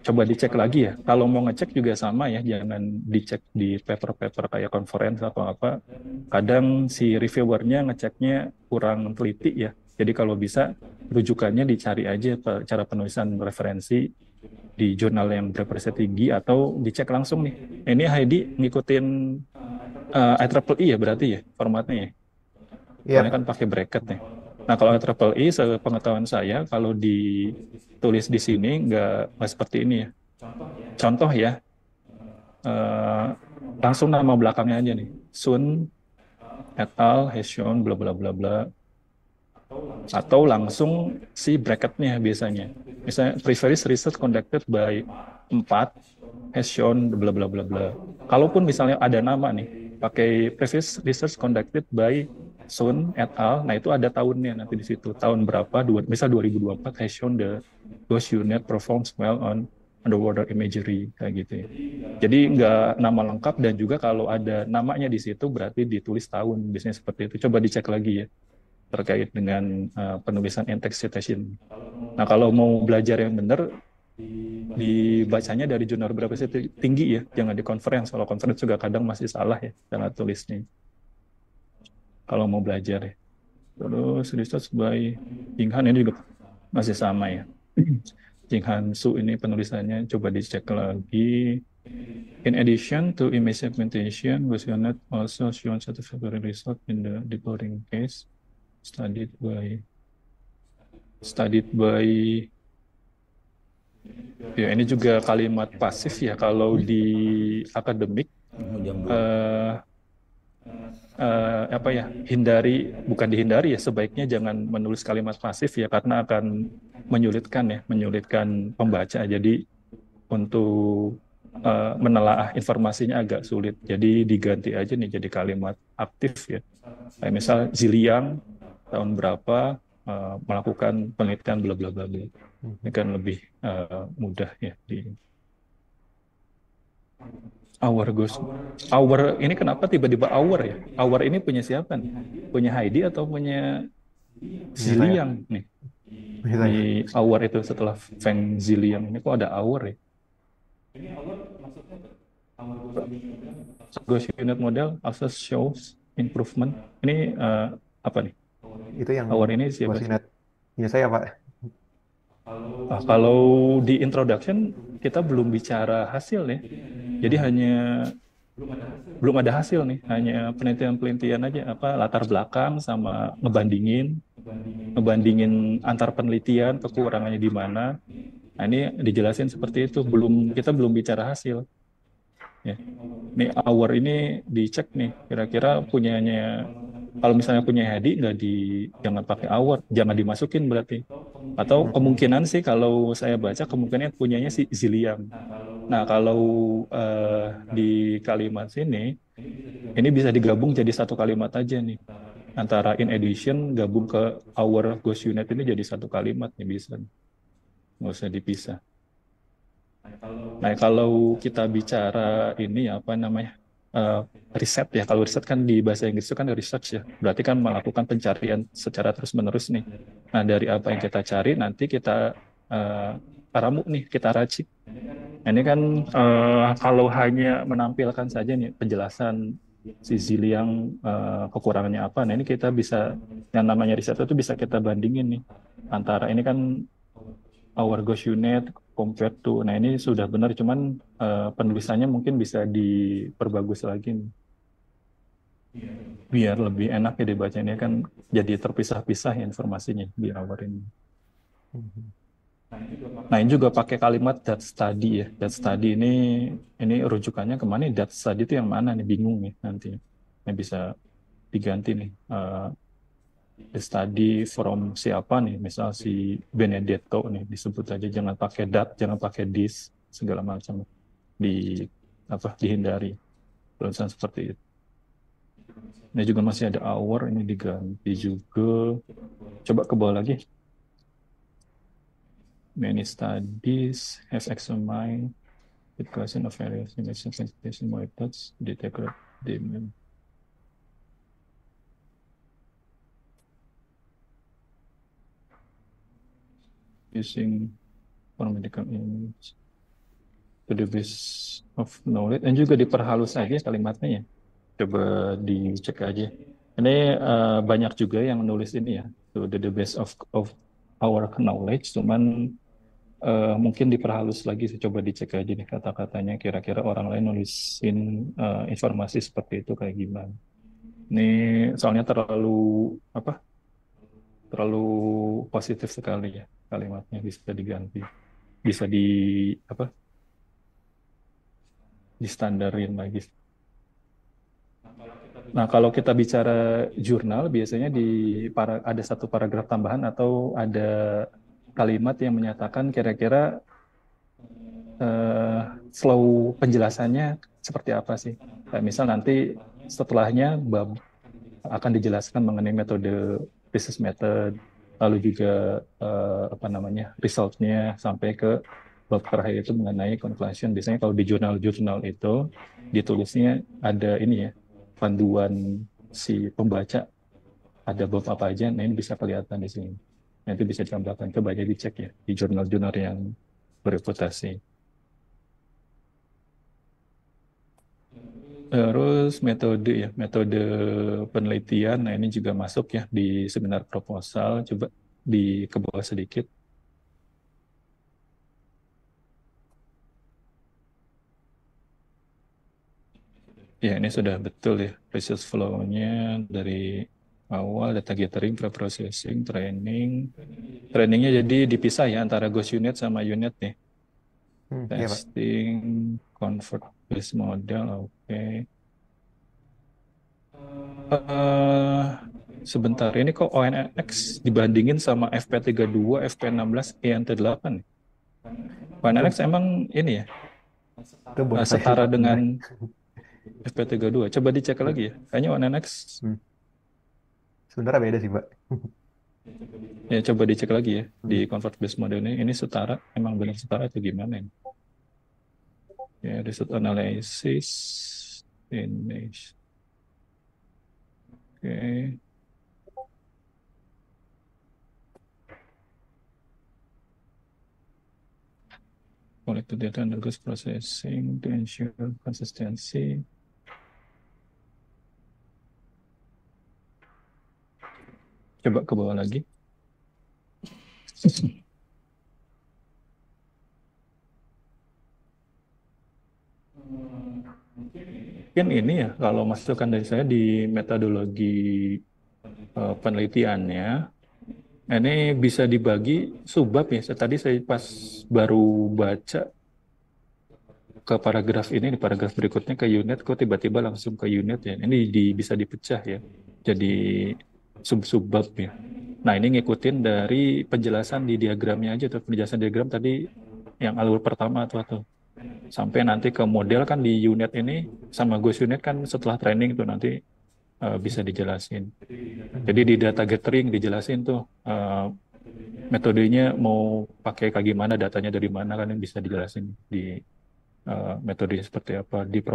Coba dicek lagi ya. Kalau mau ngecek juga sama ya, jangan dicek di paper-paper kayak conference atau apa. Kadang si reviewernya ngeceknya kurang teliti ya. Jadi kalau bisa rujukannya dicari aja cara penulisan referensi di jurnal yang berprestasi tinggi atau dicek langsung nih. Ini Heidi ngikutin IEEE ya berarti ya formatnya ya. Soalnya kan pakai bracket nih. Nah kalau IEEE sepengetahuan saya kalau ditulis di sini nggak seperti ini ya. Contoh ya, langsung nama belakangnya aja nih. Sun et al has shown bla bla bla bla. Atau langsung si bracketnya biasanya. Misalnya previous research conducted by 4 has shown bla bla bla bla. Kalaupun misalnya ada nama nih, pakai previous research conducted by Sun et al. Nah itu ada tahunnya nanti di situ. Tahun berapa? Misal 2024 has shown the Ghost Unit performs well on underwater imagery kayak gitu ya. Jadi nggak nama lengkap dan juga kalau ada namanya di situ berarti ditulis tahun. Biasanya seperti itu. Coba dicek lagi ya terkait dengan penulisan in-text citation. Nah kalau mau belajar yang benar, dibacanya dari jurnal berapa sih tinggi ya, jangan di conference. Kalau conference juga kadang masih salah ya cara tulisnya. Kalau mau belajar ya. Terus research by Jinghan ini juga masih sama ya. Jinghan Su ini penulisannya coba dicek lagi. In addition to image segmentation, Ghost Unit also shown satisfactory result in the deep learning case studied by Studied by, ya ini juga kalimat pasif ya kalau di akademik. Jam 2. eh Apa ya, bukan dihindari ya, sebaiknya jangan menulis kalimat pasif ya karena akan menyulitkan pembaca. Jadi untuk menelaah informasinya agak sulit. Jadi diganti aja nih jadi kalimat aktif ya. Kayak misal Ziliang tahun berapa melakukan penelitian bla bla bla bla. Ini kan lebih mudah ya di Our Ghost. Our ini kenapa tiba-tiba Our ya? Our ini punya siapa nih? Punya Heidi atau punya Punya saya, Ziliang nih? punya Di saya. Our itu setelah Feng Ziliang ini kok ada Our ya? Ghost Unit Model also shows improvement. Ini apa nih? Itu yang Our ini siapa sih? Gosinet. Punya saya, Pak. Kalau di introduction kita belum bicara hasil ya. Jadi belum ada hasil nih, hanya penelitian-penelitian aja, apa latar belakang sama ngebandingin antar penelitian kekurangannya di mana. Nah, ini dijelasin seperti itu, kita belum bicara hasil. Ya. Nih Our ini dicek nih, kira-kira punyanya, kalau misalnya punya Hedi jangan pakai Our, jangan dimasukin berarti. Atau kemungkinan sih kalau saya baca kemungkinan punyanya si Ziliang. Nah, kalau di kalimat sini, ini bisa digabung jadi satu kalimat aja nih. Antara in addition gabung ke our Ghost Unit ini jadi satu kalimat nih bisa. Nggak usah dipisah. Nah, kalau kita bicara ini apa namanya? Riset ya. Kalau riset kan di bahasa Inggris itu kan research ya. Berarti kan melakukan pencarian secara terus-menerus nih. Nah, dari apa yang kita cari nanti kita ramu nih, kita racik. Nah, ini kan kalau hanya menampilkan saja nih penjelasan si Ziliang kekurangannya apa. Nah, ini kita bisa, yang namanya riset itu bisa kita bandingin nih antara ini kan our Ghost Unit compared to. Nah, ini sudah benar, cuman penulisannya mungkin bisa diperbagus lagi nih. Biar lebih enak ya dibacanya, kan jadi terpisah-pisah ya informasinya di our ini. Nah, ini juga pakai kalimat that study ya. That study ini rujukannya kemana? That study itu yang mana nih? Bingung nih nanti. Ini bisa diganti nih. The study from siapa nih? Misal si Benedetto nih disebut aja, jangan pakai that, jangan pakai this, segala macam di apa dihindari tulisan seperti itu. Ini juga masih ada hour, ini diganti juga. Coba ke bawah lagi. Many studies have examined the question of various investigation methods to detect demand. Using for medical image to the base of knowledge, dan juga diperhalus aja kalimatnya ya. Coba dicek aja. Ini banyak juga yang nulis ini ya, to the base of our knowledge, cuman mungkin diperhalus lagi. Coba dicek aja nih kata-katanya, kira-kira orang lain nulisin informasi seperti itu kayak gimana. Ini soalnya terlalu positif sekali ya kalimatnya, bisa diganti, bisa apa distandarin lagi. Nah, kalau kita bicara jurnal biasanya ada satu paragraf tambahan atau ada kalimat yang menyatakan kira-kira flow penjelasannya seperti apa sih. Kayak misal nanti setelahnya bab akan dijelaskan mengenai metode business method, lalu juga apa namanya resultnya, sampai ke bab terakhir itu mengenai conclusion. Biasanya kalau di jurnal-jurnal itu ditulisnya ada ini ya, panduan si pembaca, ada bab apa aja. Nah, ini bisa kelihatan di sini. Nanti bisa ditambahkan, coba aja dicek ya di jurnal-jurnal yang bereputasi. Terus metode penelitian. Nah, ini juga masuk ya di seminar proposal. Coba ke bawah sedikit. Ya, ini sudah betul ya research flow-nya dari Awal data gathering, pre-processing, training. Trainingnya jadi dipisah ya antara Ghost Unit sama unit nih. Iya, Pak. Testing, convert base model, oke. Eh, Sebentar, ini kok ONNX dibandingin sama FP32, FP16, ENT8 nih? Itu ONNX emang ini ya, itu bonus saya sih, setara Pak, dengan sebenarnya. FP32. Coba dicek lagi ya. Kayaknya ONNX, Hmm. Sebenarnya beda sih, Pak. ya coba dicek lagi ya. Di Hmm. convert base model ini setara, emang benar setara atau gimana ini? Ya, result analysis, image. Oke. Collect the data undergoes processing to ensure consistency. Coba ke bawah lagi. Mungkin ini ya, kalau masukan dari saya di metodologi penelitiannya, ini bisa dibagi subbab ya. Tadi saya pas baru baca ke paragraf ini, di paragraf berikutnya ke unit, kok tiba-tiba langsung ke unit ya. Ini bisa dipecah ya, jadi sub-subbab ya. Nah, ini ngikutin dari penjelasan di diagramnya aja tuh, penjelasan diagram tadi yang alur pertama tuh. Sampai nanti ke model kan di unit ini sama Ghost unit kan setelah training tuh nanti bisa dijelasin. Jadi di data gathering dijelasin tuh metodenya mau pakai kayak gimana, datanya dari mana kan yang bisa dijelasin di metode seperti apa. Di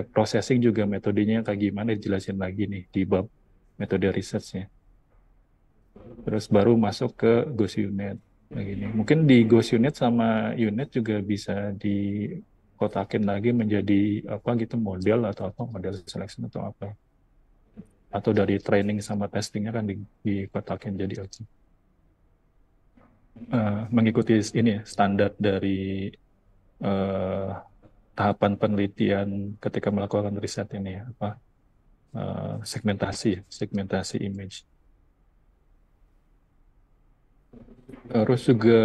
processing juga metodenya kayak gimana dijelasin lagi nih di bab metode researchnya. Terus baru masuk ke Ghost unit. Kayak gini. Mungkin di Ghost unit sama unit juga bisa dikotakin lagi menjadi apa gitu model atau apa model selection atau apa. Atau dari training sama testingnya kan dikotakin jadi objek. Mengikuti ini ya, standar dari uh, tahapan penelitian ketika melakukan riset ini ya, apa segmentasi image. Terus juga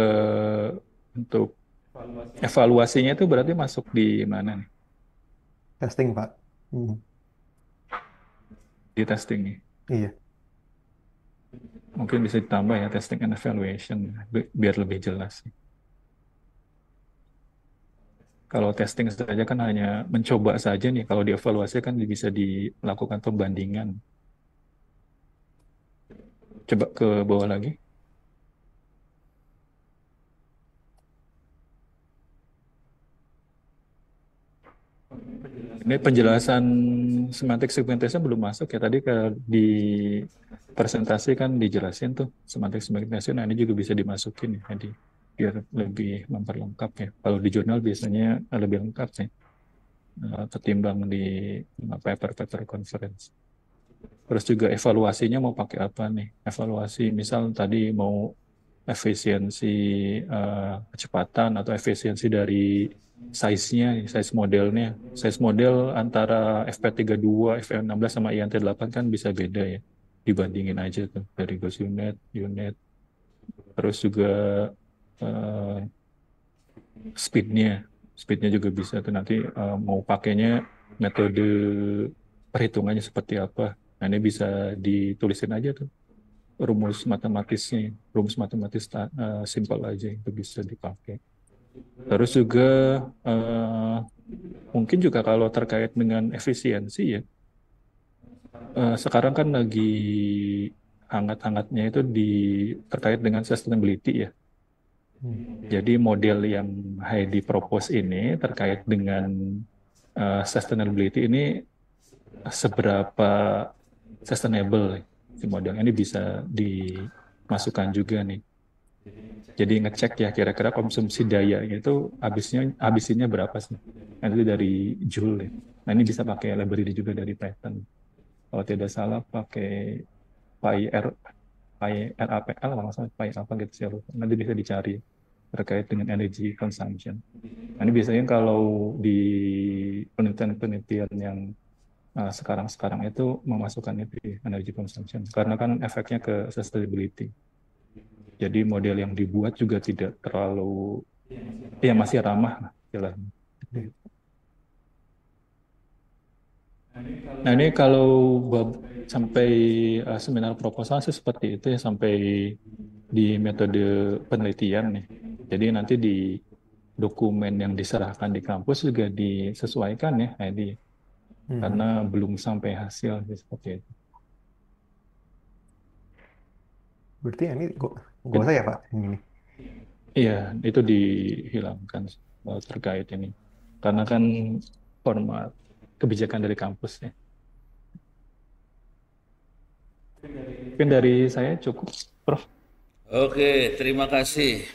untuk evaluasinya itu berarti masuk di mana nih? Testing, Pak. Di testing nih. Iya. Mungkin bisa ditambah ya testing and evaluation biar lebih jelas. Kalau testing saja kan hanya mencoba saja nih. Kalau dievaluasi kan bisa dilakukan pembandingan. Coba ke bawah lagi. Ini penjelasan semantic segmentation belum masuk ya. Tadi di presentasi kan dijelasin tuh semantic segmentation. Nah, ini juga bisa dimasukin ya. Jadi biar lebih memperlengkap ya. Kalau di jurnal biasanya lebih lengkap sih ketimbang di paper-paper conference. Terus juga evaluasinya mau pakai apa nih? Evaluasi misal tadi mau efisiensi kecepatan atau efisiensi dari size-nya, size modelnya. Size model antara FP32, FP16 sama INT8 kan bisa beda ya. Dibandingin aja tuh dari Ghost unit. Terus juga uh, speed-nya. Speed-nya juga bisa tuh nanti mau pakainya metode perhitungannya seperti apa. Nah, ini bisa ditulisin aja tuh rumus matematis simpel aja itu bisa dipakai. Terus juga mungkin juga kalau terkait dengan efisiensi ya, sekarang kan lagi hangat-hangatnya itu terkait dengan sustainability ya. Jadi model yang Heidi propose ini terkait dengan sustainability ini seberapa sustainable si model ini bisa dimasukkan juga nih. Jadi ngecek ya kira-kira konsumsi daya itu habisinnya berapa sih? Nanti dari Joule ya. Nah, ini bisa pakai library juga dari Python. Kalau tidak salah pakai PyRAPL kalau nggak salah apa gitu sih lupa. Nanti bisa dicari terkait dengan energy consumption. Nah, ini biasanya kalau di penelitian-penelitian yang sekarang-sekarang itu memasukkan itu ya, energy consumption karena kan efeknya ke sustainability. Jadi model yang dibuat juga tidak terlalu ya masih ramah lah istilahnya. Nah ini kalau sampai seminar proposal sih seperti itu ya sampai di metode penelitian nih. Jadi nanti di dokumen yang diserahkan di kampus juga disesuaikan ya, ID karena belum sampai hasil sih, seperti itu. Berarti ini nggak usah ya Pak ini. Iya, itu dihilangkan terkait ini. Karena kan format kebijakan dari kampus ya. Mungkin dari saya cukup, Prof. Oke, terima kasih.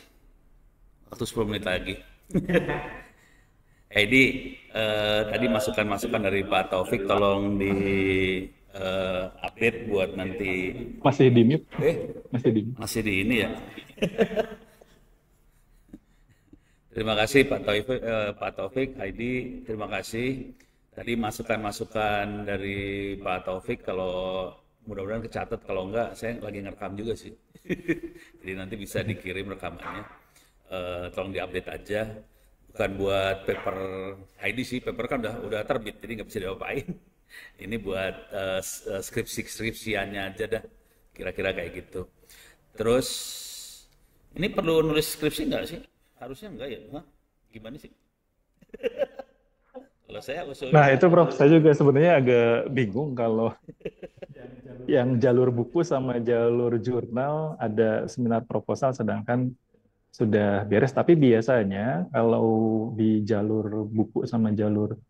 Waktu 10 menit lagi. Heidi, tadi masukan-masukan dari Pak Taufik tolong di update buat nanti. Masih di mute? Masih di mute. Masih di ini ya. Terima kasih Pak Taufik, Heidi, terima kasih. Tadi masukan-masukan dari Pak Taufik, kalau mudah-mudahan kecatat, kalau enggak saya lagi ngerekam juga sih. Jadi nanti bisa dikirim rekamannya. Tolong diupdate aja. Bukan buat paper Heidi sih, paper kan udah terbit, jadi nggak bisa diapain. Ini buat skripsiannya aja dah, kira-kira kayak gitu. Terus ini perlu nulis skripsi nggak sih? Harusnya enggak ya? Hah? Gimana sih? Kalau saya usulnya. Nah itu Prof, saya juga sebenarnya agak bingung kalau yang jalur buku sama jalur jurnal ada seminar proposal sedangkan sudah beres. Tapi biasanya kalau di jalur buku sama jalur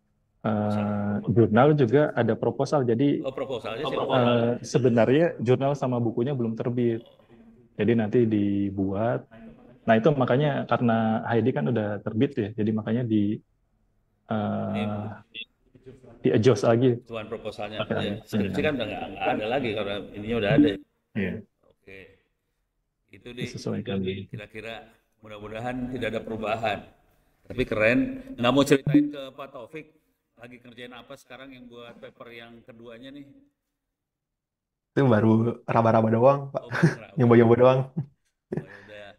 jurnal juga ada proposal. Jadi proposalnya sih. sebenarnya jurnal sama bukunya belum terbit. Jadi nanti dibuat. Nah itu makanya karena Heidi kan udah terbit ya. Jadi makanya di adjust lagi. Tuan proposalnya. Ya. Skripsi kan udah nggak ada lagi karena ininya udah ada. Iya. Oke. Itu di Disesuaikan. Kira-kira mudah-mudahan tidak ada perubahan. Tapi keren. Nggak mau ceritain ke Pak Taufik lagi kerjain apa sekarang yang buat paper yang keduanya nih? Itu baru raba-raba doang, Pak. Nyoba-nyoba doang. Oh, ya udah.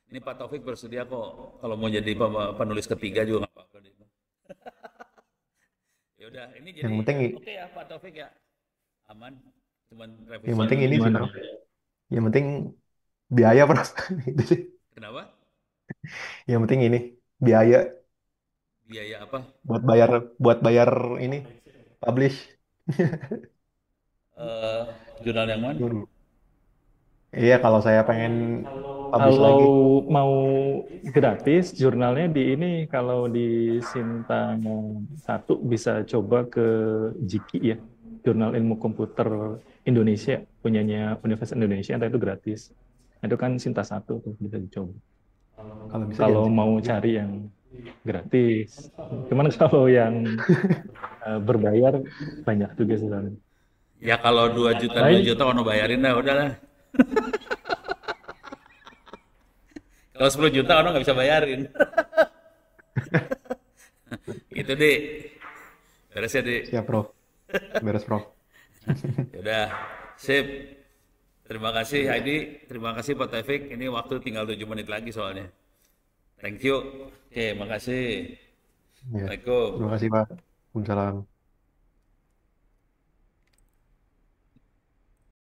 Ini Pak Taufik bersedia kok. Kalau mau jadi penulis ketiga juga nggak apa-apa. Ya udah, ini jadi Yang penting oke ya Pak Taufik ya. Aman. Cuman revisi. yang penting ini sih, Prof. Yang penting biaya, Prof. Itu sih. Kenapa? Yang penting ini biaya Biaya apa? buat bayar ini publish. Jurnal yang mana? Iya, kalau saya pengen publish Kalau lagi. mau gratis jurnalnya di ini, kalau di Sintang 1 bisa coba ke JIKI ya, Jurnal Ilmu Komputer Indonesia, punyanya Universitas Indonesia, itu gratis. Itu kan Sinta 1 tuh bisa dicoba. Kalau bisa Kalau jangan mau cari yang gratis. Cuman kalau yang berbayar banyak juga sebenarnya. Ya kalau 2 juta ono bayarin dah udahlah. Kalau 10 juta ono nggak bisa bayarin. Gitu deh. Beres ya deh. Siap, Prof. Beres, Prof. Yaudah, sip. Terima kasih Heidi, terima kasih Pak Taufik. Ini waktu tinggal 7 menit lagi soalnya. Thank you. Oke, makasih. Ya. Assalamualaikum. Terima kasih, Pak. Waalaikumsalam.